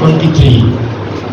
23,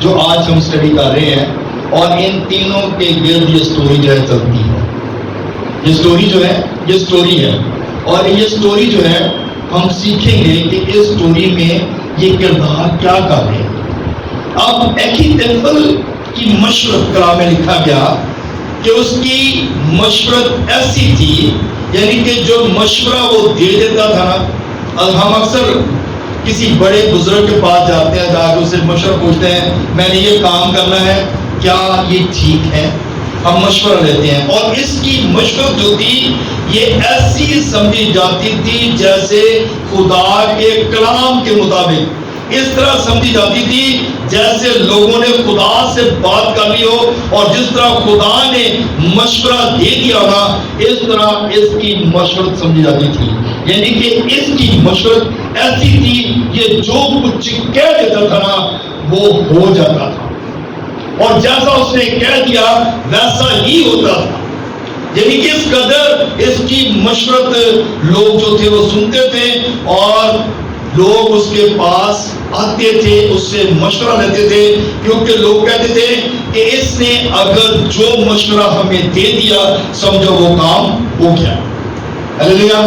جو آج ہم اسٹڈی کر رہے ہیں، اور ان تینوں کے گرد یہ سٹوری جو ہے چلتی ہے. یہ سٹوری جو ہے یہ سٹوری ہے، اور یہ سٹوری جو ہے ہم سیکھیں گے کہ اس سٹوری میں یہ کردار کیا کر رہے ہیں. اب ایکھیتوفل کی مشورت کلام میں لکھا گیا کہ اس کی مشورت ایسی تھی، یعنی کہ جو مشورہ وہ دے دیتا تھا نا، ہم اکثر کسی بڑے بزرگ کے پاس جاتے ہیں، جا کے اسے مشورہ پوچھتے ہیں میں نے یہ کام کرنا ہے، کیا یہ ٹھیک ہے؟ ہم مشورہ لیتے ہیں، اور اس کی مشورت جو تھی یہ ایسی سمجھی جاتی تھی جیسے خدا کے کلام کے مطابق، اس طرح سمجھی جاتی تھی جیسے لوگوں نے خدا سے بات کر لی ہو، اور جس طرح خدا نے مشورہ دے دیا نا اس طرح اس کی مشورت سمجھی جاتی تھی. یعنی کہ اس کی مشورت ایسی تھی یہ جو کچھ کہہ دیتا تھا نا وہ ہو جاتا تھا، اور جیسا اس نے کہہ دیا ویسا ہی ہوتا تھا. یعنی کہ اس قدر اس کی مشورت لوگ جو تھے وہ سنتے تھے، اور لوگ اس کے پاس آتے تھے، اس سے مشورہ لیتے تھے، کیونکہ لوگ کہتے تھے کہ اس نے اگر جو مشورہ ہمیں دے دیا سمجھو وہ کام ہو گیا. ہلیلویا.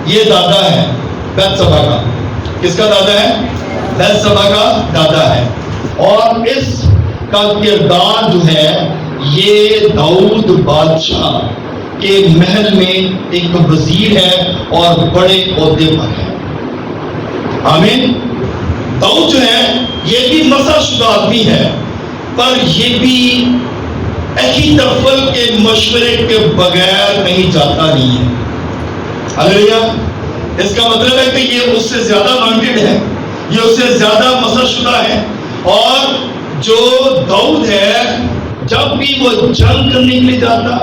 یہ دادا ہے بیتسبا کا. کس کا دادا ہے؟ بیتسبا کا دادا ہے. اور اس کا کردار جو ہے یہ داؤد بادشاہ کے محل میں ایک وزیر ہے اور بڑے عہدے پر ہے. آمین. داؤد جو ہے یہ بھی مسح شدہ آدمی ہے، پر یہ بھی ایکھیتوفل کے مشورے کے بغیر کہیں جاتا نہیں ہے. ہلیلویا. اس کا مطلب ہے کہ یہ اس سے زیادہ مانٹیڈ ہے، یہ اس سے زیادہ مسح شدہ ہے. اور جو داؤد ہے جب بھی وہ جنگ کرنے کے لیے جاتا،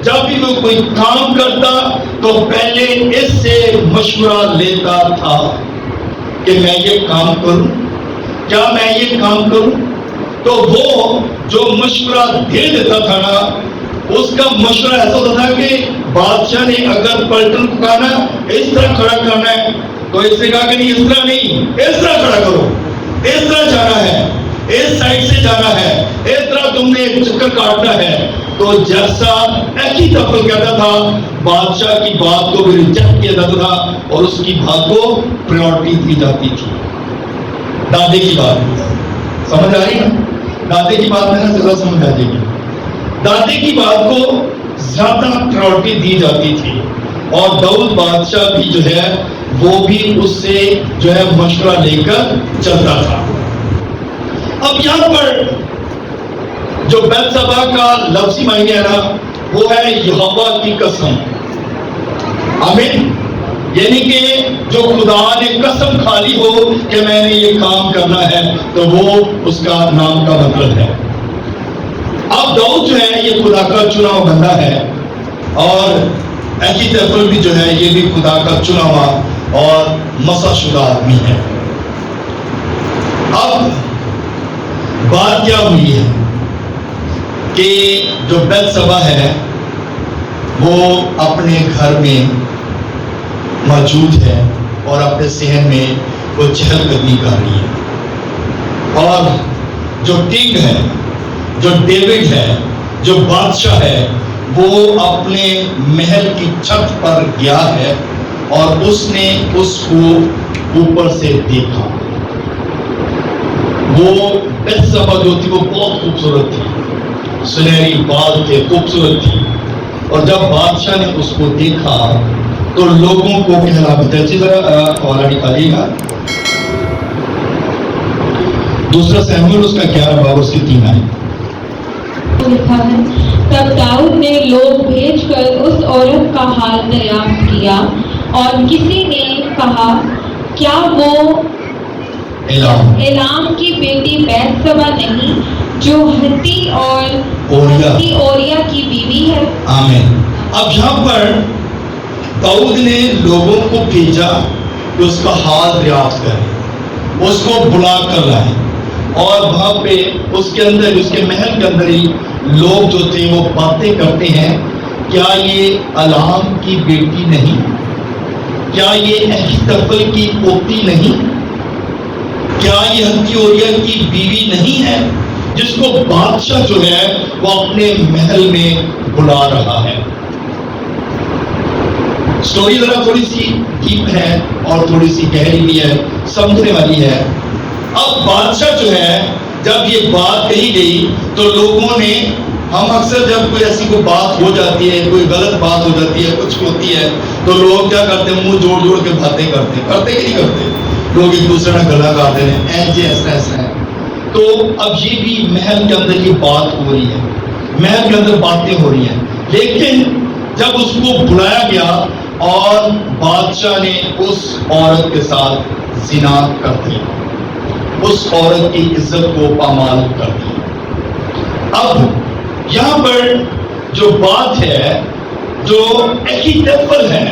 جب بھی وہ کوئی کام کرتا تو پہلے اس سے مشورہ لیتا تھا کہ میں یہ کام کروں، کیا میں یہ کام کروں. تو وہ جو مشورہ دے دیتا تھا نا اس کا مشورہ ایسا ہوتا تھا کہ بادشاہ نے اگر پلٹن کو کہا نا اس طرح کھڑا کرنا ہے تو اس نے کہا کہ نہیں اس طرح نہیں، اس طرح کھڑا کرو، اس طرح جانا ہے، اس سائڈ سے جانا ہے، اس طرح تم نے ایک چکر کاٹنا ہے. تو جیسا ایکھیتوفل کہتا تھا بادشاہ کی بات کو بھی ریجیکٹ کیا جاتا تھا اور اس کی بات کو پریورٹی دی جاتی تھی. دادے کی بات سمجھ آ رہی نا؟ دادے کی بات میں نا زیادہ سمجھ آ جائے گی. دادے کی بات کو زیادہ پریورٹی دی جاتی تھی، اور داؤد بادشاہ بھی جو ہے وہ بھی اس سے جو ہے مشورہ لے کر چلتا تھا. اب یہاں پر جو بیتسبا کا لفظی معنی ہے نا وہ ہے یہوہ کی قسم. آمین. یعنی کہ جو خدا نے قسم کھا لی ہو کہ میں نے یہ کام کرنا ہے تو وہ اس کا نام کا مطلب ہے. اب داؤد جو ہے یہ خدا کا چنا ہوا بندہ ہے، اور ایکھیتوفل بھی جو ہے یہ بھی خدا کا چنا ہوا اور مسح شدہ آدمی ہے. اب بات کیا ہوئی ہے کہ جو بیتسبا ہے وہ اپنے گھر میں موجود ہے اور اپنے صحن میں وہ چہل قدمی کر رہی ہے، اور جو کنگ ہے، جو ڈیوڈ ہے، جو بادشاہ ہے، وہ اپنے محل کی چھت پر گیا ہے اور اس نے اس کو اوپر سے دیکھا. وہ بیتسبا جو تھی وہ بہت خوبصورت تھی، سنہری بال تھے، خوبصورت تھی. اور جب بادشاہ نے اس کو دیکھا تو لوگوں کو کہنا بتا. اچھی طرح حوالہ نکالیے گا. دوسرا سیموئیل اس کا 11 باب اس کی 3 آئے. لکھا ہے تب داؤد نے لوگ بھیج کر اس عورت کا حال دریافت کیا، اور کسی نے کہا کیا وہ ایلام کی بیٹی بیتسبا نہیں جو ہتی اور اوریا کی بیوی ہے. آمین. اب یہاں پر داؤد نے لوگوں کو بھیجا کہ اس کا حال دریافت کریں، اس کو بلا کر لائیں، اور وہاں پہ اس کے اندر اس کے محل کے اندر ہی لوگ جو تھے وہ باتیں کرتے ہیں کیا یہ ایلام کی بیٹی نہیں، کیا یہ ایکھیتوفل کی پوتی نہیں. کیا یہ ہتھیوریا کی بیوی نہیں ہے جس کو بادشاہ جو ہے وہ اپنے محل میں بلا رہا ہے؟ سٹوری ذرا تھوڑی سی ڈیپ ہے اور تھوڑی سی گہری بھی ہے، سمجھنے والی ہے۔ اب بادشاہ جو ہے جب یہ بات کہی گئی تو لوگوں نے، ہم اکثر جب کوئی ایسی کوئی بات ہو جاتی ہے، کوئی غلط بات ہو جاتی ہے، کچھ ہوتی ہے تو لوگ کیا کرتے ہیں؟ منہ جوڑ جوڑ کے باتیں کرتے کہ نہیں کرتے؟ لوگ ایک دوسرے میں گلا کاٹتے ہیں، ایسے ایسا ہے۔ تو اب یہ بھی محل کے اندر یہ بات ہو رہی ہے، محل کے اندر باتیں ہو رہی ہیں، لیکن جب اس کو بلایا گیا اور بادشاہ نے اس عورت کے ساتھ زنا کر دیا، اس عورت کی عزت کو پامال کر دیا۔ اب یہاں پر جو بات ہے، جو ایکیٹیپل ہے،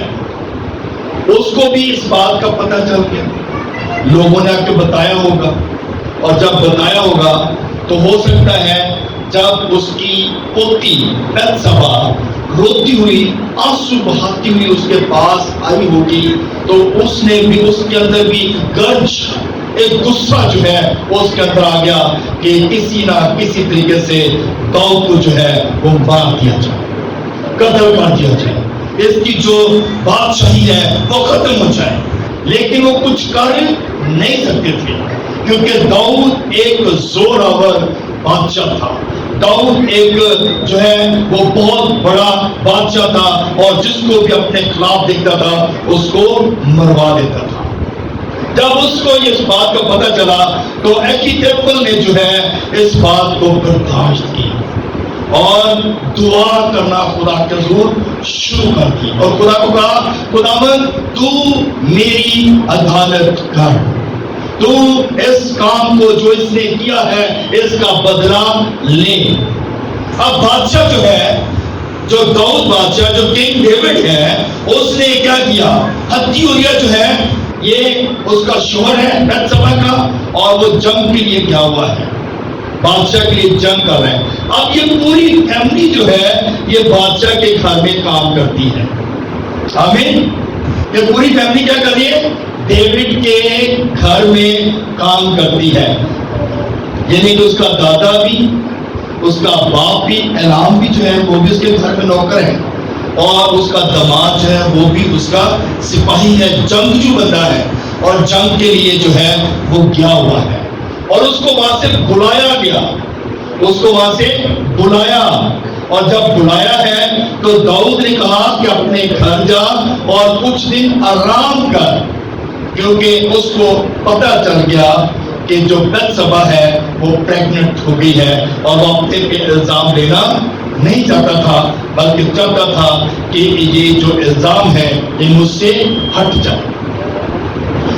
اس کو بھی اس بات کا پتہ چل گیا، لوگوں نے آ کے بتایا ہوگا، اور جب بتایا ہوگا تو ہو سکتا ہے جب اس کی پوتی بتسبا روتی ہوئی، آنسو بہاتی ہوئی اس کے پاس آئی ہوگی تو اس نے بھی، اس کے اندر بھی گرج، ایک غصہ جو ہے وہ اس کے اندر آ گیا کہ کسی نہ کسی طریقے سے داؤد کو جو ہے وہ مار دیا جائے، قتل کر دیا جائے، اس کی جو بادشاہی ہے وہ ختم ہو جائے۔ لیکن وہ کچھ کر نہیں سکتے تھے کیونکہ داؤد ایک زور آور بادشاہ تھا، داؤد ایک جو ہے وہ بہت بڑا بادشاہ تھا، اور جس کو بھی اپنے خلاف دیکھتا تھا اس کو مروا دیتا تھا۔ جب اس کو اس بات کا پتہ چلا تو ایکیٹیپل نے جو ہے اس بات کو برداشت کی اور دعا کرنا خدا کے حضور شروع کر دی، اور خدا کو کہا، خداوند تو میری عدالت کر، تو اس کام کو جو اس نے کیا ہے اس کا بدلہ لے۔ اب بادشاہ جو ہے، جو داؤد بادشاہ، جو کنگ ڈیوڈ ہے، اس نے کیا کیا؟ ہتھیوریا جو ہے یہ اس کا شوہر ہے بتسبا کا، اور وہ جنگ کے لیے گیا ہوا ہے، بادشاہ کے لیے جنگ کر رہے ہیں۔ اب یہ پوری فیملی جو ہے یہ بادشاہ کے گھر میں کام کرتی ہے، آمین۔ یہ پوری فیملی کیا کر رہی ہے؟ ڈیوڈ کے گھر میں کام کرتی ہے، یعنی کہ اس کا دادا بھی، اس کا باپ بھی، اعلام بھی جو ہے وہ بھی اس کے گھر میں نوکر ہے، اور اس کا داماد جو ہے وہ بھی اس کا سپاہی ہے، جنگجو بندہ ہے، اور جنگ کے لیے جو ہے وہ گیا ہوا ہے، اور اس کو وہاں سے بلایا گیا، اس کو وہاں سے بلایا، اور جب بلایا ہے تو داؤد نے کہا کہ اپنے گھر جا اور کچھ دن آرام کر، کیونکہ اس کو پتہ چل گیا کہ جو بتسبا ہے وہ پریگننٹ ہو گئی ہے، اور وہ اپنے پہ الزام لینا نہیں چاہتا تھا، بلکہ چاہتا تھا کہ یہ جو الزام ہے یہ مجھ سے ہٹ جائے۔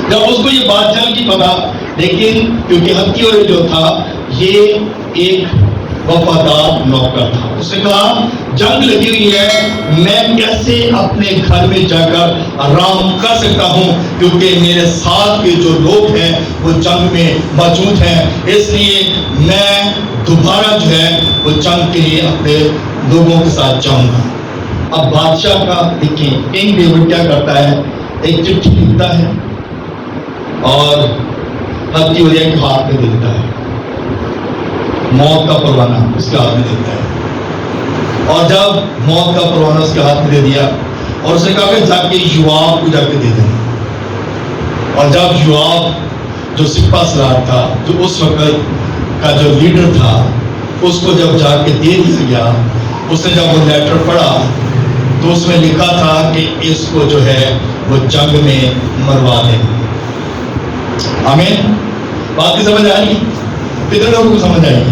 جب اس کو یہ بات چل گئی پتا، لیکن کیونکہ ہتھیوریا جو تھا یہ ایک وفادار نوکر تھا، اس نے کہا جنگ لگی ہوئی ہے، میں کیسے اپنے گھر میں جا کر آرام کر سکتا ہوں، کیونکہ میرے ساتھ کے جو لوگ ہیں وہ جنگ میں موجود ہیں، اس لیے میں دوبارہ جو ہے وہ جنگ کے لیے اپنے لوگوں کے ساتھ جاؤں گا۔ اب بادشاہ کا دیکھیں کنگ ڈیوڈ کیا کرتا ہے، ایک چٹھی لکھتا ہے اور ہتھیوریا کے ہاتھ میں دیتا ہے، موت کا پروانہ اس کے ہاتھ میں دیتا ہے، اور جب موت کا پروانہ اس کے ہاتھ میں دے دیا اور اس نے کہا کہ جا کے یوآب کو جا کے دے دیں، اور جب یوآب جو سپہ سالار تھا، جو اس وقت کا جو لیڈر تھا، اس کو جب جا کے دے دیا گیا، اس نے جب وہ لیٹر پڑھا تو اس میں لکھا تھا کہ اس کو جو ہے وہ جنگ میں مروا دیں۔ آمین۔ بات کی سمجھ آئی؟ کتنے لوگوں کو سمجھ آئی؟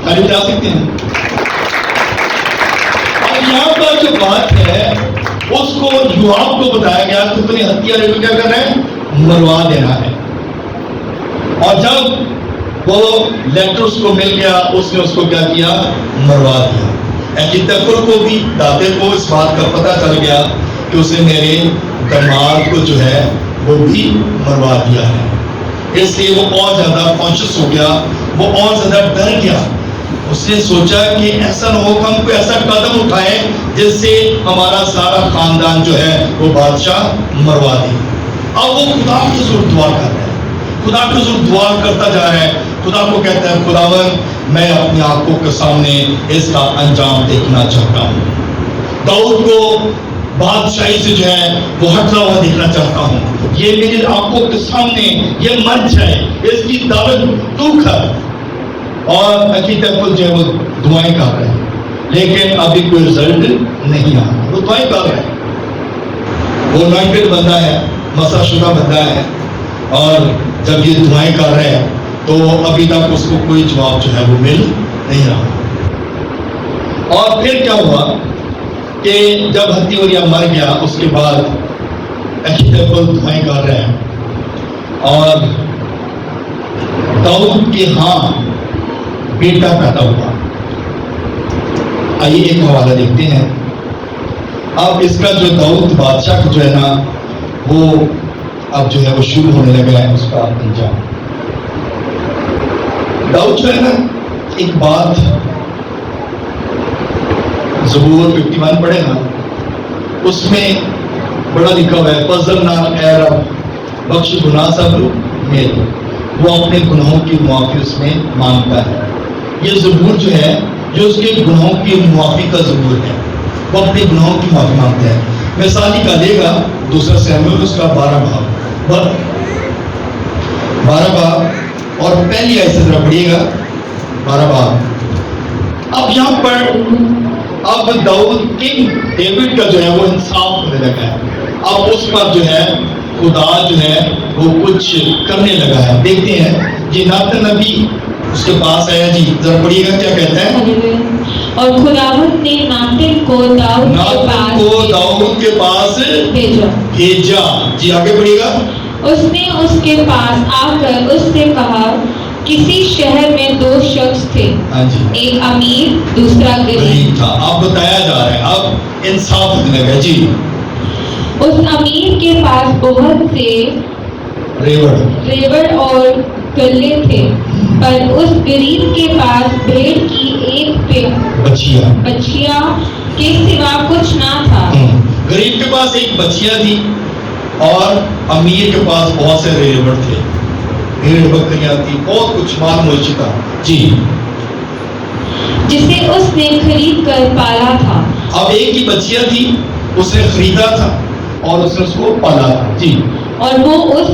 خالی بتا سکتے ہیں؟ اب یہاں پر جو بات ہے اس کو یوآب کو بتایا گیا کہ اپنے ہتھیارے کو کیا کرنا ہے؟ مروا دینا ہے، اور جب وہ لیٹر اس کو مل گیا اس نے اس کو کیا کیا؟ مروا دیا۔ ایکیٹیپل کو بھی، دادے کو اس بات کا پتہ چل گیا کہ اس نے میرے داماد کو جو ہے وہ بھی مروا دیا ہے، اس لیے وہ اور زیادہ کانشیس ہو گیا، وہ اور زیادہ ڈر گیا۔ اس نے سوچا کہ ایسا نہ ہو کہ ہم کوئی ایسا قدم اٹھائیں جس سے ہمارا سارا خاندان جو ہے وہ بادشاہ مروا دے۔ اب وہ خدا کی حضور دعا کر رہے ہیں، خدا کو دعا کرتا جا رہا ہے, خدا کو کہتا ہے خداوند میں اپنی آنکھوں کے سامنے اس کا انجام دیکھنا چاہتا ہوں. داؤد کو بادشاہی سے جو ہے وہ ہٹتا ہوا دیکھنا چاہتا ہوں. یہ میری آنکھوں کے سامنے یہ منچ ہے, اس کی دعوت تو کر. اور عقیدت جو ہے وہ دعائیں کر رہے ہیں, لیکن ابھی کوئی رزلٹ نہیں آ رہا. وہ دعائیں کر رہے ہیں, وہ انوائنٹڈ بندہ ہے, مسا شدہ بندہ ہے, اور جب یہ دعائیں کر رہے ہیں تو ابھی تک اس کو کوئی جواب جو ہے وہ مل نہیں رہا. اور پھر کیا ہوا کہ جب ہتی اوریا مر گیا, اس کے بعد اخیتوپھل دعائیں کر رہے ہیں, اور داؤد کے ہاں بیٹا پیدا ہوا. آئیے ایک حوالہ دیکھتے ہیں. اب اس کا جو داؤد بادشاہ جو ہے نا وہ اب جو ہے وہ شروع ہونے لگا ہے اس کا انجام. داؤد جو ہے نا, ایک بات زبور 51 پڑھے نا, اس میں بڑا لکھا ہوا ہے فضل نال اے رب بخش گناہ سب میرے. وہ اپنے گناہوں کی معافی اس میں مانگتا ہے. یہ زبور جو ہے جو اس کے گناہوں کی معافی کا زبور ہے, وہ اپنے گناہوں کی معافی مانگتا ہے. مثال نکالے گا دوسرا سیموئیل اس کا 12 باب اور پہلی آیت سے ذرا پڑھیے گا 12 باب. اب یہاں پر اب داؤد کنگ ڈیوڈ کا جو ہے وہ انصاف ہونے لگا ہے. اب اس پر جو ہے خدا جو ہے وہ کچھ کرنے لگا ہے. دیکھتے ہیں جی ناتن نبی اس کے پاس آیا, جی ذرا پڑھیے گا کیا کہتا ہے. اور خداوند نے ناتن کو داؤد کے پاس بھیجا. جی آگے پڑھیے گا. اس نے اس کے پاس آ کر اس سے کہا کسی شہر میں 2 شخص تھے, ایک امیر دوسرا غریب تھا. اب بتایا جا رہا ہے اب انصاف ہونے لگا. جی اس امیر کے پاس بہت سے ریوڑ اور گلے تھے, پر اس غریب کے پاس بھیڑ کی ایک بچیا کے سوا کچھ نہ تھا. غریب کے پاس ایک بچیا تھی اور امیر کے پاس بہت سے ریوڑ تھے, بھیڑ بکریاں تھی, بہت کچھ مال مویشی تھا. جی جسے اس نے خرید کر پالا تھا. اب ایک ہی بچیا تھی, اس نے خریدا تھا اور اس نے اس کو پالا تھا. جی اور وہ اس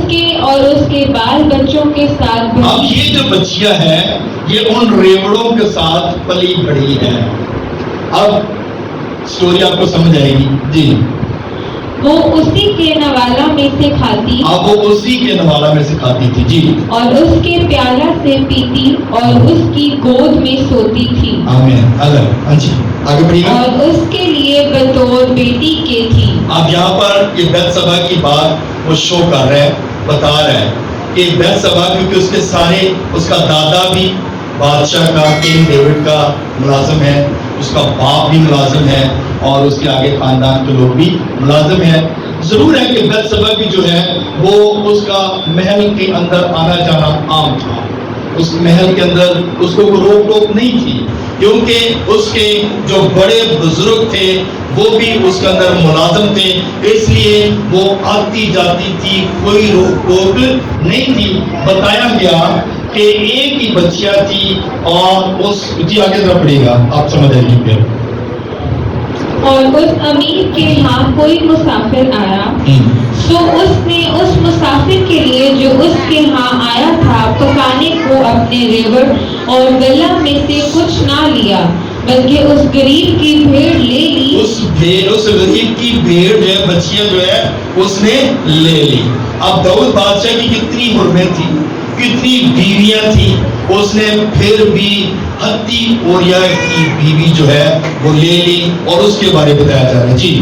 کے بال بچوں کے ساتھ اب یہ جو بچیا ہے یہ ان ریوڑوں کے ساتھ پلی بڑھی ہے. اب سٹوری آپ کو سمجھ آئے گی. جی وہ اسی کے نوالا میں سے کھاتی. اب وہ اسی کے نوالا میں سے کھاتی تھی. جی اور اس کے پیالہ سے پیتی اور اس کی گود میں سوتی تھی. آمین. جی آگے بڑھیے گا. اور اس کے لیے بطور بیٹی کے تھی. اب یہاں پر یہ بیت سبا کی بات وہ شو کر رہا ہے, بتا رہا ہے کہ بیت سبا کیونکہ اس کے سارے اس کا دادا بھی بادشاہ کا کنگ ڈیوڈ کا ملازم ہے, اس کا باپ بھی ملازم ہے, اور اس کے آگے خاندان کے لوگ بھی ملازم ہیں. ضرور ہے کہ بیت سبا کی جو ہے وہ اس کا محل کے اندر آنا جانا عام تھا. اس محل کے اندر اس کو کوئی روک ٹوک نہیں تھی, کیونکہ اس کے جو بڑے بزرگ تھے وہ بھی اس کے اندر ملازم تھے, اس لیے وہ آتی جاتی تھی, کوئی روک ٹوک نہیں تھی. بتایا گیا کہ ایک ہی بچیا تھی اور اس جی آگے ذرا پڑھیے گا آپ سمجھ آئیں گے. اور اس امیر کے ہاں کوئی مسافر آیا, سو اس نے اس مسافر کے لیے جو اس کے ہاں آیا تھا پکانے کو اپنے ریوڑ اور گلا میں سے کچھ نہ لیا, بلکہ اس غریب کی بھیڑ لے لی. اس غریب کی بھیڑ جو ہے بچیاں جو ہے اس نے لے لی. اب داؤد بادشاہ کی کتنی حرمیں تھی, کتنی بیویاں تھی, اس نے پھر بھی ہتی اوریا کی بیوی جو ہے وہ لے لی, اور اس کے بارے بتایا جا رہا ہے. جی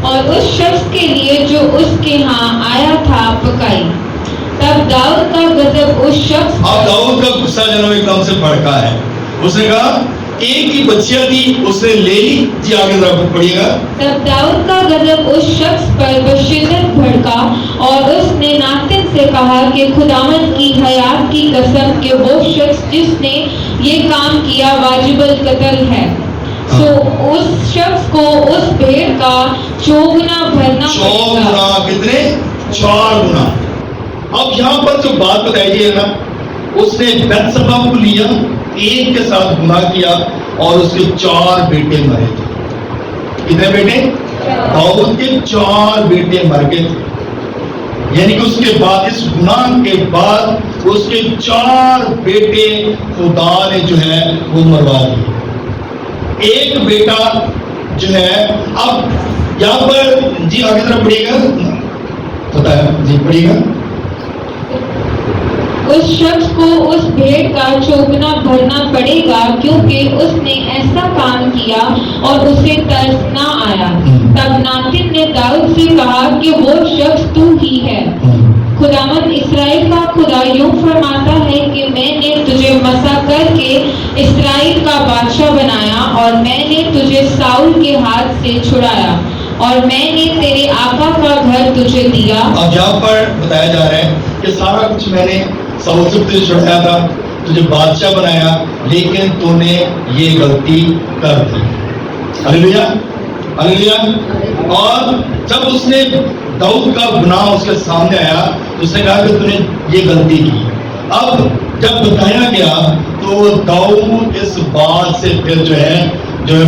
اور اس شخص کے لیے جو اس کے ہاں آیا تھا پکائی. تب داؤد کا غضب اس شخص, اب داؤد کا غصہ جناب ایک دم سے بھڑکا ہے. اس نے کہا ایک ہی بچیا تھی اس نے لے لی. جی آگے ذرا پڑھیے گا. تب داؤد کا غضب اس شخص پر بشدت بھڑکا اور اس نے ناتن سے کہا کہ خداوند کی حیات کی قسم کہ وہ شخص جس نے یہ کام کیا واجب القتل ہے, سو اس شخص کو اس بھیڑ کا 4 گنا بھرنا پڑے گا. کتنے 4 گنا. اب یہاں پر جو بات بتائی ہے نا، اس نے بتسبا کو لیا، ایک کے ساتھ گناہ کیا اور اس کے 4 بیٹے مرے تھے. کتنے بیٹے؟ داؤد کے 4 بیٹے مر گئے تھے. یعنی کہ اس کے بعد، اس گناہ کے بعد اس کے 4 بیٹے خدا نے جو ہے وہ مروا دیے. ایک بیٹا جو ہے، اب یہاں پر جی آگے طرف پڑھیے گا، پتا ہے جی پڑھیے گا. اس شخص کو اس بھیڑ کا چوگنا بھرنا پڑے گا کیونکہ اس نے ایسا کام کیا اور اسے ترس نہ آیا. تب ناتن نے داؤد سے کہا کہ وہ شخص تو ہی ہے. خداوند اسرائیل کا خدا یوں فرماتا ہے کہ میں نے تجھے مسح کر کے اسرائیل کا بادشاہ بنایا اور میں نے تجھے ساؤل کے ہاتھ سے چھڑایا اور میں نے تیرے آقا کا گھر تجھے دیا. اب یہاں پر بتایا جا رہا ہے کہ سارا کچھ میں نے ساؤل سے تجھے چھڑایا تھا، تجھے بادشاہ بنایا، لیکن تو نے یہ غلطی کر دی. ہلیلویا ہلیلویا. اور جب اس نے داؤد کا گناہ اس کے سامنے آیا تو اس نے کہا کہ تو نے یہ غلطی کی. اب جب بتایا گیا تو داؤد اس بات سے پھر جو ہے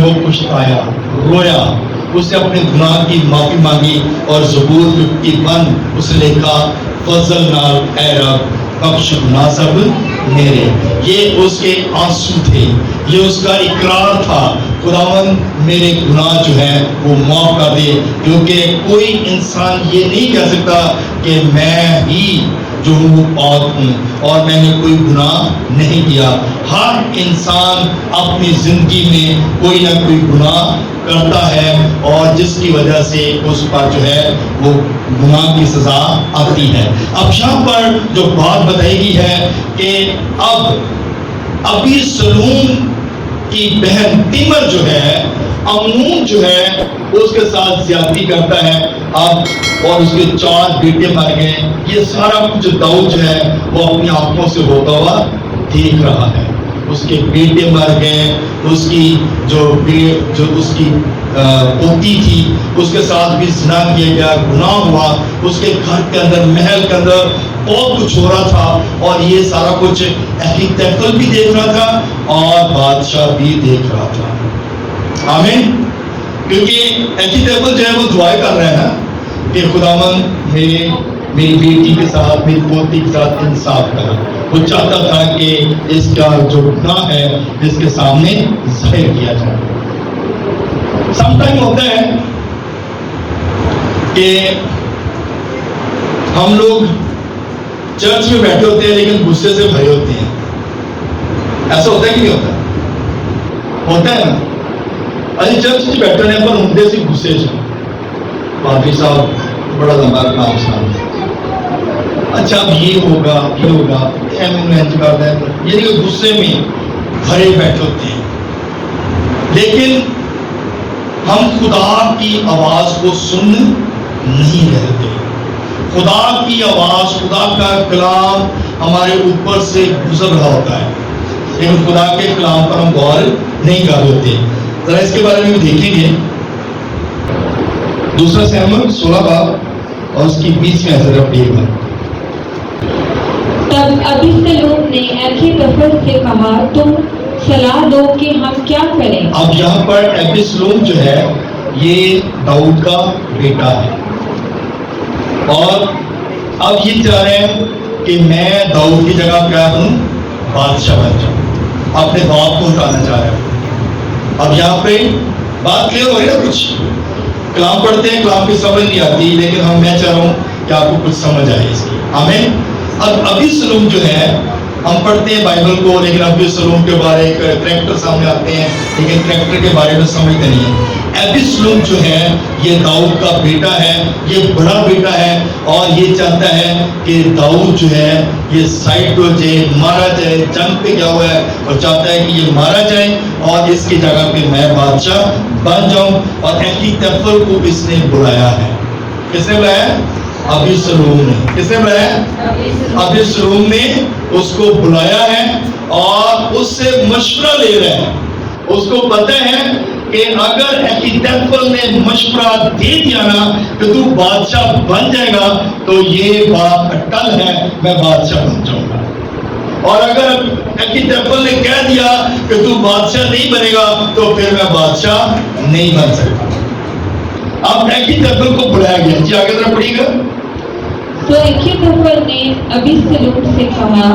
وہ پچھتایا، رویا. اس نے اپنے گناہ کی معافی مانگی اور زبور 51 اس نے لکھا، فضل نال اے رب بخش گناہ سب میرے. یہ اس کے آنسو تھے، یہ اس کا اقرار تھا، خداوند میرے گناہ جو ہے وہ معاف کر دے. کیونکہ کوئی انسان یہ نہیں کہہ سکتا کہ میں ہی جو ہوں وہ پاک ہوں اور میں نے کوئی گناہ نہیں کیا. ہر انسان اپنی زندگی میں کوئی نہ کوئی گناہ کرتا ہے اور جس کی وجہ سے اس پر جو ہے وہ گناہ کی سزا آتی ہے. اب یہاں پر جو بات بتائی گئی ہے کہ اب ابھی سلوم کی بہن تیمر جو ہے، امنون جو ہے اس کے ساتھ زیادتی کرتا ہے اب، اور اس کے 4 بیٹے مر گئے. یہ سارا کچھ داؤد جو ہے وہ اپنی آنکھوں سے ہوتا ہوا دیکھ رہا ہے. اس کے بیٹے مر گئے، اس کی جو اس کی پوتی تھی اس کے ساتھ بھی زنا کیا گیا، گناہ ہوا. اس کے گھر کے اندر، محل کے اندر بہت کچھ ہو رہا تھا اور یہ سارا کچھ اہیتوفیل بھی دیکھ رہا تھا اور بادشاہ بھی دیکھ رہا تھا. آمین. کیونکہ اہیتوفیل جو ہے وہ دعائیں کر رہے ہیں کہ خداوند میری بیٹی کے ساتھ، میری پوتی کے ساتھ انصاف کرا. وہ چاہتا تھا کہ اس کا جو گناہ ہے اس کے سامنے ظاہر کیا جائے. سم ٹائم ہوتا ہے کہ ہم لوگ چرچ میں بیٹھے ہوتے ہیں لیکن غصے سے بھرے ہوتے ہیں. ایسا ہوتا ہے کہ نہیں ہوتا؟ ہوتا ہے نا. ابھی چرچ میں بیٹھے ہیں پر عمدے سے غصے سے، پادری صاحب بڑا لمبا کام سناتے ہیں، اچھا اب یہ ہوگا یہ غصے میں بھرے بیٹھے ہوتے ہیں. لیکن ہم خدا کی آواز کو سن نہیں رہتے. خدا کی آواز، خدا کا کلام ہمارے اوپر سے گزر رہا ہوتا ہے لیکن خدا کے کلام پر ہم غور نہیں کر ہوتے. ذرا اس کے بارے میں بھی دیکھیں گے. دوسرا سیموئیل 16 باب اور اس کی 20 میں ایسا پڑھیے گا. تب ابیسلوم نے اہیتوفیل سے کہا تم صلاح دو کہ ہم کیا کریں. اب یہاں پر ابیسلوم جو ہے یہ داؤد کا بیٹا ہے اور اب یہ چاہ رہے ہیں کہ میں داؤد کی جگہ کیا ہوں، بادشاہ بن جاؤں. اپنے باپ کو ہٹانا چاہ رہے ہیں. اب یہاں پہ بات کلیئر ہو رہی ہے. کچھ کلام پڑھتے ہیں، کلام کی سمجھ نہیں آتی، لیکن میں چاہ رہا ہوں کہ آپ کو کچھ سمجھ آئے اس کی. آمین. اب ابیسلوم جو ہے، ہم پڑھتے ہیں بائبل کو لیکن ابیسلوم کے بارے کریکٹر سامنے آتے ہیں لیکن کریکٹر کے بارے میں سمجھتے نہیں ہیں. ابیسلوم جو ہے یہ داؤد کا بیٹا ہے، یہ بڑا بیٹا ہے اور یہ چاہتا ہے کہ داؤد جو ہے یہ سائڈ ہو جائے، مارا جائے. جنگ پہ گیا ہوا ہے اور چاہتا ہے کہ یہ مارا جائے اور اس کی جگہ پہ میں بادشاہ بن جاؤں. اور اہیتوفیل کو اس نے بلایا ہے. کس نے بلایا؟ ابیسلوم نے. کس نے بلایا؟ ابیسلوم نے اس کو بلایا ہے اور اس سے مشورہ لے رہا ہے. اس کو پتہ ہے کہ اگر اخیتوفل نے مشورہ دے دیا نا کہ تو بادشاہ بن جائے گا تو یہ بات اٹل ہے، میں بادشاہ بن جاؤں گا، اور اگر اخیتوفل نے کہہ دیا کہ تو بادشاہ نہیں بنے گا تو پھر میں بادشاہ نہیں بن سکتا۔ اب اخیتوفل کو بلایا گیا، جی آگے ذرا پڑھیے گا۔ تو اخیتوفل نے ابیسلوم سے کہا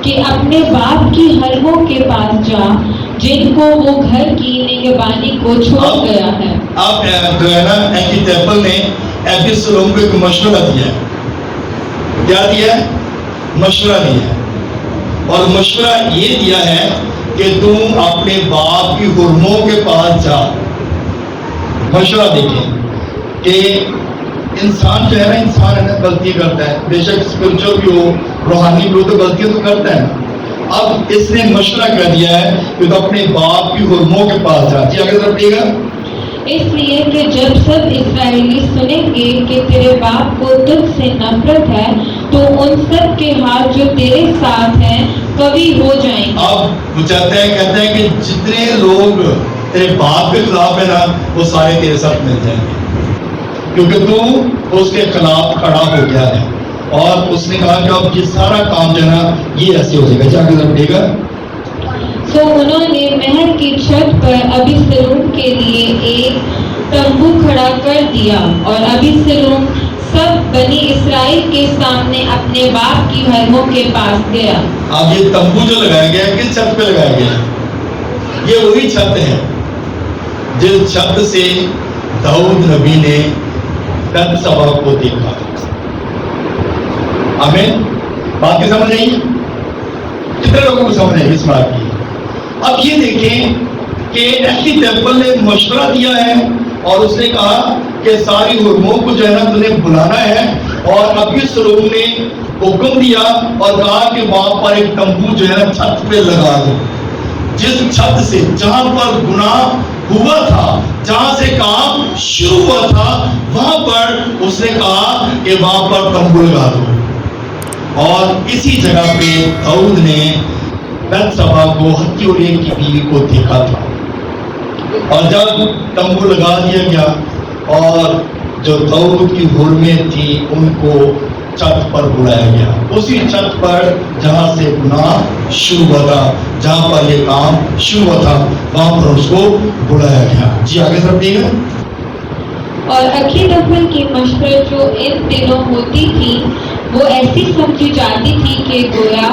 کہ اپنے باپ کی حرموں کے پاس جا جن کو وہ گھر کی نگہبانی کو چھوڑ گیا ہے۔ اب جو ہے نا اخیتوفل نے ابیسلوم کو ایک مشورہ دیا ہے۔ کیا دیا ہے؟ مشورہ دیا ہے، اور مشورہ یہ دیا ہے کہ تم اپنے باپ کی حرموں کے پاس جا۔ مشورہ دیکھیں کہ انسان جو ہے نا، انسان ہے نا غلطی کرتا ہے، بے شک اسپرچل بھی ہو روحانی بھی ہو تو غلطیاں تو کرتا ہے نا۔ اب اس نے مشورہ کر دیا ہے کہ تو اپنے باپ کی حرموں کے پاس جا۔ جی آگے ذرا پڑھیے گا۔ اس لیے کہ جب سب اسرائیلی سنیں گے کہ تیرے باپ کو تجھ سے نفرت ہے تو ان سب کے ہاتھ جو تیرے ساتھ ہیں قوی ہو جائیں گے۔ اب وہ چاہتا ہے، کہتا ہے کہ جتنے لوگ تیرے باپ کے خلاف ہے نا وہ سارے تیرے ساتھ مل جائیں گے، کیونکہ تو اس کے خلاف کھڑا ہو گیا ہے۔ اور اس نے کہا کہ اب یہ سارا کام جو ہے نا یہ ایسے ہو جائے گا۔ جا کے ذرا پڑھیے گا۔ تو انہوں نے محل کی چھت پر ابیسلوم کے لیے ایک تمبو کھڑا کر دیا، اور ابیسلوم سب بنی اسرائیل کے سامنے اپنے باپ کی حرموں کے پاس گیا۔ اب یہ تمبو جو لگایا گیا ہے کس چھت پہ لگایا گیا ہے؟ یہ وہی چھت ہے جس چھت سے داؤد نبی نے بیت شبع کو دیکھا۔ آمین۔ بات کی سمجھ آئی؟ کتنے لوگوں کو سمجھ آئی اس بات کی؟ اب یہ دیکھیں کہ اخیتوفل نے مشورہ دیا ہے اور اس نے کہا کہ ساری حرموں کو جو ہے نا تمہیں بلانا ہے، اور ابیسلوم نے حکم دیا اور کہا کہ وہاں پر ایک تمبو جو ہے نا چھت پہ لگا دو، جس چھت سے جہاں پر گناہ ہوا تھا، جہاں سے کام شروع ہوا تھا، وہاں پر اس نے کہا کہ وہاں پر تمبو لگا دو۔ اور اسی جگہ پہ داؤد نے بیت شبع کو ہتھیوڑے کی بیوی کو دیکھا تھا، اور جب تمبو لگا دیا گیا اور جو داؤد کی حرمیں تھی ان کو چھت پر بلایا گیا، اسی چھت پر جہاں سے گناہ شروع ہوا تھا، جہاں پر یہ کام شروع ہوا تھا، وہاں پر اس کو بلایا گیا۔ جی آگے سب دیکھ گا۔ اور اخیتوفل کی مشورت جو ان دنوں ہوتی تھی وہ ایسی سمجھی جاتی تھی کہ گویا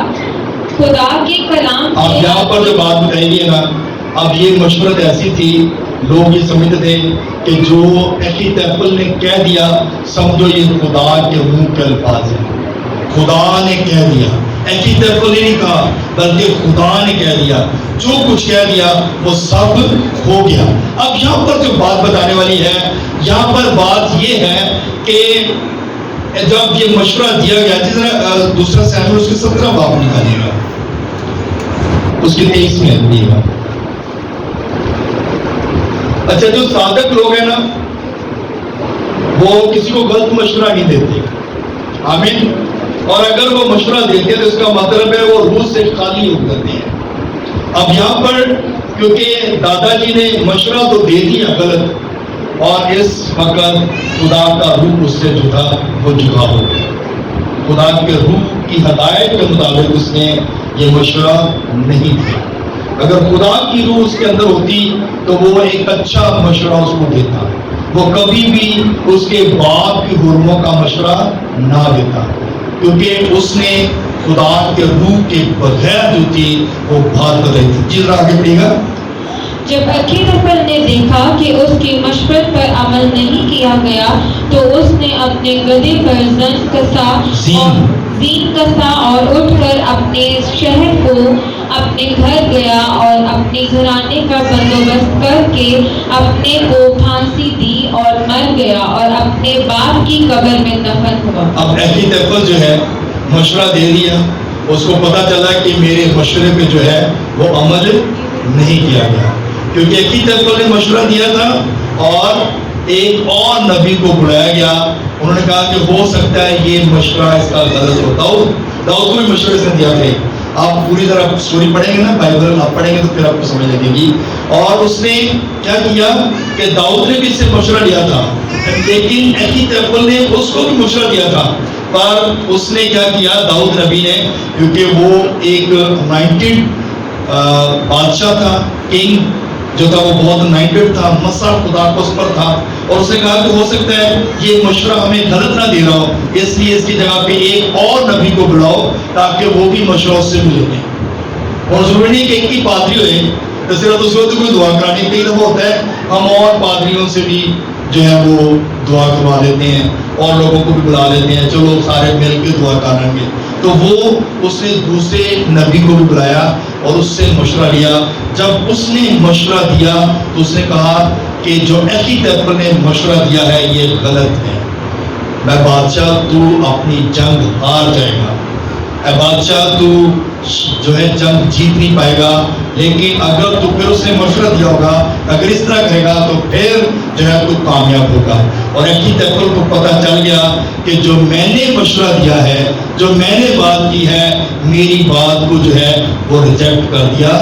خدا کے کلام اب یہاں پر جو بات بتائی گئی ہے نا، اب یہ مشورت ایسی تھی، لوگ یہ سمجھتے تھے کہ جو اخیتوفل نے کہہ دیا سمجھو یہ خدا کے منہ کے الفاظ ہیں، خدا نے کہہ دیا۔ اخیتوفل نے نہیں کہا بلکہ خدا نے کہہ دیا، جو کچھ کہہ دیا وہ سب ہو گیا۔ اب یہاں پر جو بات بتانے والی ہے، یہاں پر بات یہ ہے کہ جب یہ مشورہ دیا گیا، جس طرح دوسرا سیموئیل اس کے 17 باب نکالیے گا، اس کے 23 میں دیے گا۔ اچھا، جو صادق لوگ ہیں نا وہ کسی کو غلط مشورہ نہیں دیتے، آمین۔ اور اگر وہ مشورہ دیتے ہیں تو اس کا مطلب ہے وہ روح سے خالی ہو کرتے ہیں۔ اب یہاں پر کیونکہ دادا جی نے مشورہ تو دے دیا غلط، اور اس وقت خدا کا روح اس سے جدا ہو گیا، خدا کے روح کی ہدایت کے مطابق اس نے یہ مشورہ نہیں دیا۔ اگر خدا کی روح اس کے اندر ہوتی تو وہ ایک اچھا مشورہ اس کو دیتا، وہ کبھی بھی اس کے باپ کی حرموں کا مشورہ نہ دیتا، کیونکہ اس نے خدا کے روح کے بغیر جو تھی وہ بات کر رہی تھی۔ جس طرح آگے پڑھے گا۔ جب اخیتوفل نے دیکھا کہ اس کی مشورت پر عمل نہیں کیا گیا تو اس نے اپنے گدھے پر زین کسا اور اٹھ کر اپنے شہر کو اپنے گھر گیا اور اپنے گھرانے کا بندوبست کر کے اپنے کو پھانسی دی اور مر گیا اور اپنے باپ کی قبر میں دفن ہوا۔ اب اخیتوفل جو ہے مشورہ دے دیا، اس کو پتا چلا کہ میرے مشورے پہ جو ہے وہ عمل نہیں کیا گیا، کیونکہ اخیتوفل نے مشورہ دیا تھا اور ایک اور نبی کو بلایا گیا۔ انہوں نے کہا کہ ہو سکتا ہے یہ مشورہ اس کا غلط ہو، داؤد کو بھی مشورے سے دیا تھا، آپ پوری طرح سٹوری پڑھیں گے نا، بائبل آپ پڑھیں گے تو پھر آپ کو سمجھ لگے گی. اور اس نے کیا کیا کہ داؤد نے بھی اس سے مشورہ لیا تھا، لیکن اخیتوفیل نے اس کو بھی مشورہ دیا تھا. پر اس نے کیا کیا داؤد نبی نے، کیونکہ وہ ایک انائٹڈ بادشاہ تھا، کنگ جو تھا وہ بہت انائٹڈ تھا، مسا خدا کو اس پر تھا. اور اس نے کہا کہ ہو سکتا ہے یہ مشورہ ہمیں غلط نہ دے رہا ہو، اس لیے اس کی جگہ پہ ایک اور نبی کو بلاؤ تاکہ وہ بھی مشورہ اس سے ملے گے. اور ضروری نہیں کہ ایک ہی پادری ہوئے تو صرف اس وقت کوئی دعا کرانی. کئی دفعہ ہوتا ہے ہم اور پادریوں سے بھی جو ہے وہ دعا کروا لیتے ہیں اور لوگوں کو بھی بلا لیتے ہیں، چلو سارے مل کے دعا کر لیں گے. تو وہ اس نے دوسرے نبی کو بھی بلایا اور اس سے مشورہ لیا. جب اس نے مشورہ دیا تو اس نے کہا کہ جو اخیتوفیل نے مشورہ دیا ہے یہ غلط ہے. میں بادشاہ تو اپنی جنگ ہار جائے گا، اے بادشاہ تو جو ہے جنگ جیت نہیں پائے گا، لیکن اگر تو پھر اس نے مشورہ دیا ہوگا اگر اس طرح کہے گا تو پھر جو ہے تو کامیاب ہوگا. اور اخیتوفیل کو پتہ چل گیا کہ جو میں نے مشورہ دیا ہے، جو میں نے بات کی ہے، میری بات کو جو ہے وہ ریجیکٹ کر دیا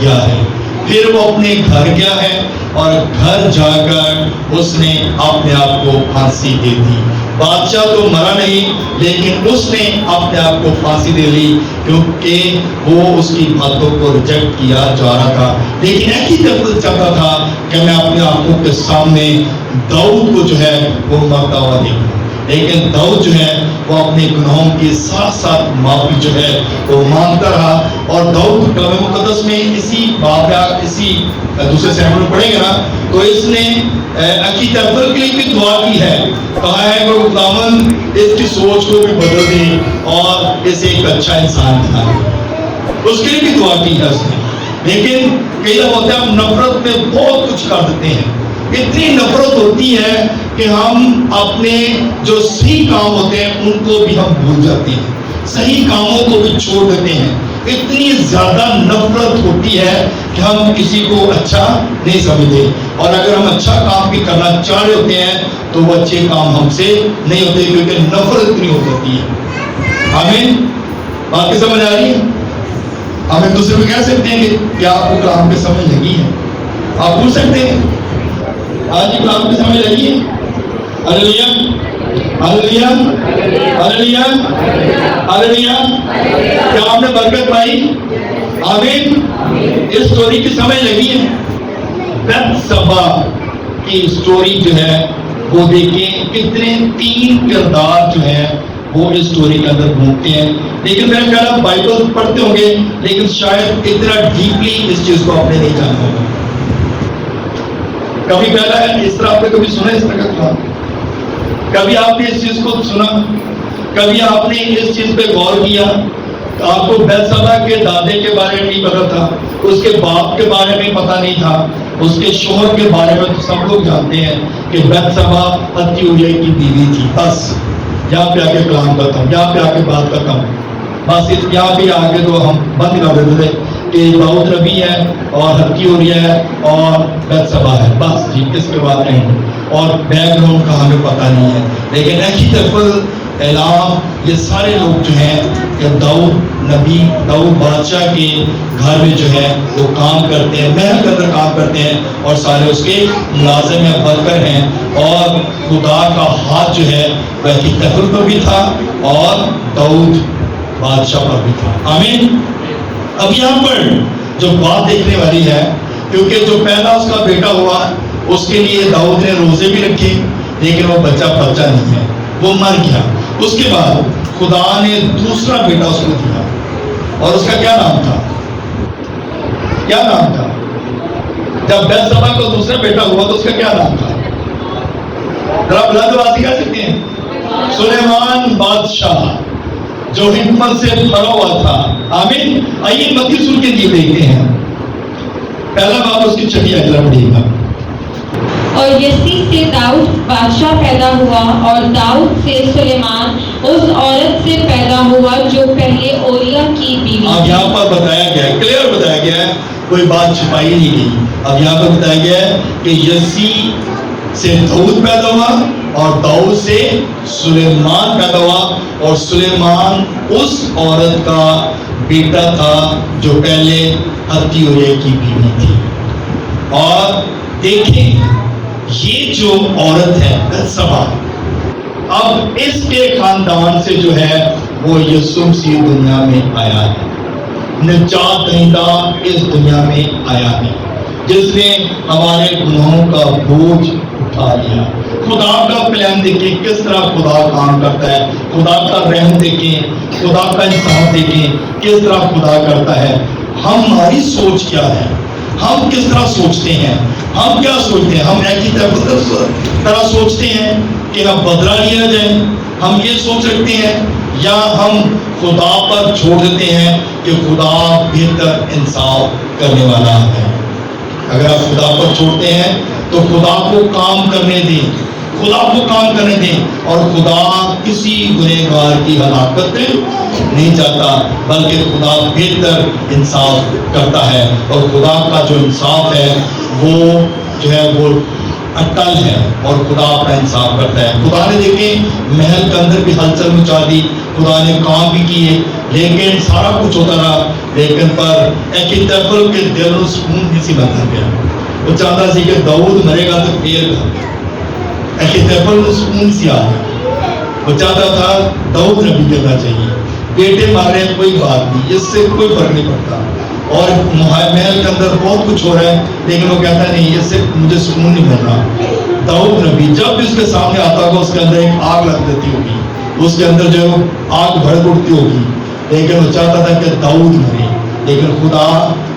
گیا ہے. پھر وہ اپنے گھر گیا ہے اور گھر جا کر اس نے اپنے آپ کو پھانسی دے دی. بادشاہ تو مرا نہیں لیکن اس نے اپنے آپ کو پھانسی دے لی کیونکہ وہ اس کی باتوں کو ریجیکٹ کیا جا رہا تھا. لیکن اخیتوفیل چاہتا تھا کہ میں اپنے آنکھوں کے سامنے داؤد کو جو ہے وہ مرتا ہوا دیکھوں. لیکن داؤد جو ہے وہ اپنے گناہوں کے ساتھ ساتھ معافی جو ہے وہ مانگتا رہا. اور داؤد کلام مقدس میں اسی باب اسی دوسرے سیمبل میں پڑھیں گے نا تو اس نے اخیتوفیل کے لیے بھی دعا کی ہے. کہا ہے کہ خداوند اس کی سوچ کو بھی بدل دے اور اسے ایک اچھا انسان بنائے. اس کے لیے بھی دعا کی ہے اس نے. لیکن کئی دفعہ ہوتا ہے ہم نفرت میں بہت کچھ کر دیتے ہیں. اتنی نفرت ہوتی ہے کہ ہم اپنے جو صحیح کام ہوتے ہیں ان کو بھی ہم بھول جاتے ہیں، صحیح کاموں کو بھی چھوڑ دیتے ہیں. اتنی زیادہ نفرت ہوتی ہے کہ ہم کسی کو اچھا نہیں سمجھتے. اور اگر ہم اچھا کام بھی کرنا چاہ رہے ہوتے ہیں تو وہ اچھے کام ہم سے نہیں ہوتے کیونکہ نفرت اتنی ہو جاتی ہے. آمین. بات کی سمجھ آ رہی ہے؟ ہم ایک دوسرے کو کہہ سکتے ہیں کہ کیا آپ کو کلام کی سمجھ لگی ہے؟ آپ پوچھ سکتے ہیں آج ہی کلام کی سمجھ لگی ہے؟ ہلیلویا ہلیلویا ہلیلویا ہلیلویا. کیا آپ نے برکت پائی؟ آمین. اس سٹوری کی سمجھ لگی ہے؟ بتسبا کی سٹوری جو ہے وہ دیکھیں کتنے 3 کردار جو ہیں وہ اس سٹوری کے اندر گھومتے ہیں. لیکن میرا خیال آپ بائبل پڑھتے ہوں گے لیکن شاید اتنا ڈیپلی اس چیز کو آپ نے نہیں جانا ہوگا. کبھی پہلا ہے اس طرح آپ نے کبھی سنا اس طرح کا کلام؟ کبھی آپ نے اس چیز کو سنا؟ کبھی آپ نے اس چیز پہ غور کیا؟ آپ کو بتسبا کے دادے کے بارے میں نہیں پتا تھا، اس کے باپ کے بارے میں پتا نہیں تھا، اس کے شوہر کے بارے میں تو سب لوگ جانتے ہیں کہ بتسبا حتی اوریہ کی بیوی تھی. بس یہاں پہ آگے کلام کرتا ہوں، یہاں پہ آگے بات کرتا ہوں. بس یہاں پہ آگے تو ہم بند کر دیتے تھے کہ داؤد نبی ہے اور حتی اوریہ ہے اور بتسبا ہے. بس جی اس کے بعد نہیں اور بیک گراؤنڈ کا ہمیں پتہ نہیں ہے. لیکن اخیتوفیل اعلام یہ سارے لوگ جو ہیں کہ داؤد نبی داؤد بادشاہ کے گھر میں جو ہے وہ کام کرتے ہیں، محل کے اندر کام کرتے ہیں اور سارے اس کے ملازم ہیں، ورکر ہیں. اور خدا کا ہاتھ جو ہے وہ اخیتوفیل پر بھی تھا اور داؤد بادشاہ پر بھی تھا. آمین. اب یہاں پر جو بات دیکھنے والی ہے کیونکہ جو پہلا اس کا بیٹا ہوا اس کے لیے داؤد نے روزے بھی رکھے لیکن وہ بچہ نہیں ہے، وہ مر گیا. اس کے بعد خدا نے دوسرا بیٹا اس کو دیا اور اس کا کیا نام تھا؟ کیا نام تھا؟ جب بتسبا کو دوسرا بیٹا ہوا تو اس کا کیا نام تھا؟ ذرا بلند آواز کہہ سکتے ہیں؟ سلیمان بادشاہ جو حکمت سے بھرا ہوا تھا. آمین. آئیے متی رسول کے لیے دیکھتے ہیں پہلا باب اس کی 6 آیت پڑھیے گا. اور یسی سے داؤد بادشاہ پیدا ہوا اور داؤد سے سلیمان اس عورت سے پیدا ہوا جو پہلے اوریہ کی بیوی تھی. اب یہاں پر بتایا گیا ہے، کلیئر بتایا گیا ہے، کوئی بات چھپائی نہیں گئی. اب یہاں پر بتایا گیا ہے کہ یسی سے داؤد پیدا ہوا اور داؤد سے سلیمان پیدا ہوا اور سلیمان اس عورت کا بیٹا تھا جو پہلے ہتی اورے کی بیوی تھی. اور دیکھیں یہ جو عورت ہے بتسبا، اب اس کے خاندان سے جو ہے وہ یسوع مسیح دنیا میں آیا ہے، نجات دہندہ اس دنیا میں آیا ہے، جس نے ہمارے گناہوں کا بوجھ اٹھا لیا. خدا کا پلان دیکھیں کس طرح خدا کام کرتا ہے، خدا کا رحم دیکھیں، خدا کا انصاف دیکھیں کس طرح خدا کرتا ہے. ہماری سوچ کیا ہے، ہم کس طرح سوچتے ہیں، ہم کیا سوچتے ہیں؟ ہم ایک ہی طرح سوچتے ہیں کہ اب بدلہ لیا جائے، ہم یہ سوچ رکھتے ہیں، یا ہم خدا پر چھوڑ دیتے ہیں کہ خدا بہتر انصاف کرنے والا ہے. اگر آپ خدا پر چھوڑتے ہیں تو خدا کو کام کرنے دیں، خدا کو کام کرنے دیں. اور خدا کسی گنہگار کی ہلاکت نہیں چاہتا، بلکہ خدا بہتر انصاف کرتا ہے. اور خدا کا جو انصاف ہے وہ جو ہے وہ اٹل ہے، اور خدا اپنا انصاف کرتا ہے. خدا نے دیکھیں محل کے اندر بھی ہلچل مچا دی، خدا نے کام بھی کیے، لیکن سارا کچھ ہوتا رہا، لیکن پر اکیتوپھل کے دل میں سکون نہیں سی بنتا گیا. وہ چاہتا سی کہ داؤد مرے گا تو پھر اکیتوپھل کو سکون سی آ گیا. وہ چاہتا تھا داؤد نبی کرنا چاہیے، بیٹے مار رہے ہیں کوئی بات نہیں، اس سے کوئی فرق نہیں پڑتا، اور محل کے اندر بہت کچھ ہو رہا ہے، لیکن وہ کہتا نہیں، اس سے مجھے سکون نہیں مل رہا. داؤد نبی جب بھی اس کے سامنے آتا ہوگا اس کے اندر ایک آگ لگ جاتی ہوگی، اس کے اندر جو آگ بھڑک اٹھتی ہوگی، لیکن وہ چاہتا تھا کہ داؤد مرے. لیکن خدا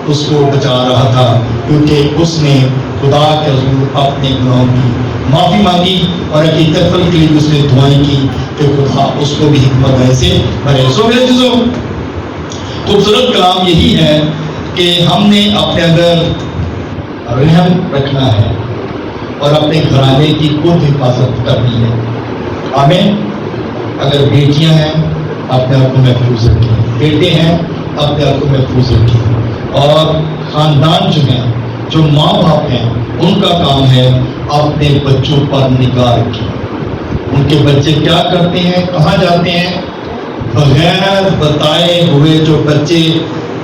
اس کو بچا رہا تھا، کیونکہ اس نے خدا کے حضور اپنے گناہوں کی معافی مانگی، اور اکیتوپھل کے لیے اس نے دعائیں کی کہ خدا اس کو بھی حکمت سے بھرے. سو میرے چیزوں، خوبصورت کلام یہی ہے کہ ہم نے اپنے اندر رحم رکھنا ہے اور اپنے گھرانے کی خود حفاظت کرنی ہے. آمین. اگر بیٹیاں ہیں اپنے آپ کو محفوظ رکھیں، بیٹے ہیں اپنے آپ کو محفوظ رکھیں، اور خاندان جو ہیں، جو ماں باپ ہیں، ان کا کام ہے اپنے بچوں پر نگاہ رکھیں. ان کے بچے کیا کرتے ہیں، کہاں جاتے ہیں، بغیر بتائے ہوئے جو بچے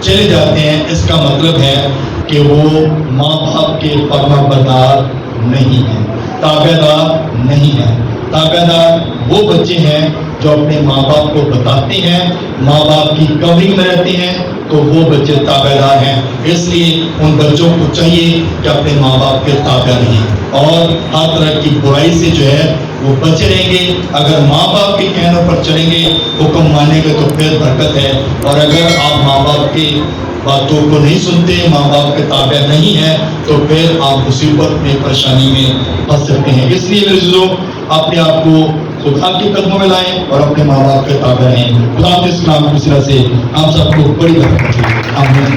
چلے جاتے ہیں، اس کا مطلب ہے کہ وہ ماں باپ کے فرما بردار نہیں ہیں، تابع دار نہیں ہیں. تابع دار وہ بچے ہیں جو اپنے ماں باپ کو بتاتے ہیں، ماں باپ کی کورنگ میں رہتے ہیں، تو وہ بچے تابع دار ہیں. اس لیے ان بچوں کو چاہیے کہ اپنے ماں باپ کے تابع رہیں اور ہر طرح کی برائی سے جو ہے وہ بچے رہیں گے. اگر ماں باپ کے کہنوں پر چلیں گے، حکم مانیں گے، تو پھر برکت ہے. اور اگر آپ ماں باپ کی باتوں کو نہیں سنتے، ماں باپ کے تابع نہیں ہیں، تو پھر آپ مصیبت میں، پریشانی میں پھنس سکتے ہیں. اس لیے میرے عزیزو، اپنے آپ کو خدا کے قدموں میں لائیں اور اپنے ماں باپ کے تابع رہیں. خدا کے اس کلام کی طرح سے آپ سب کو بڑی برکت دے. آمین.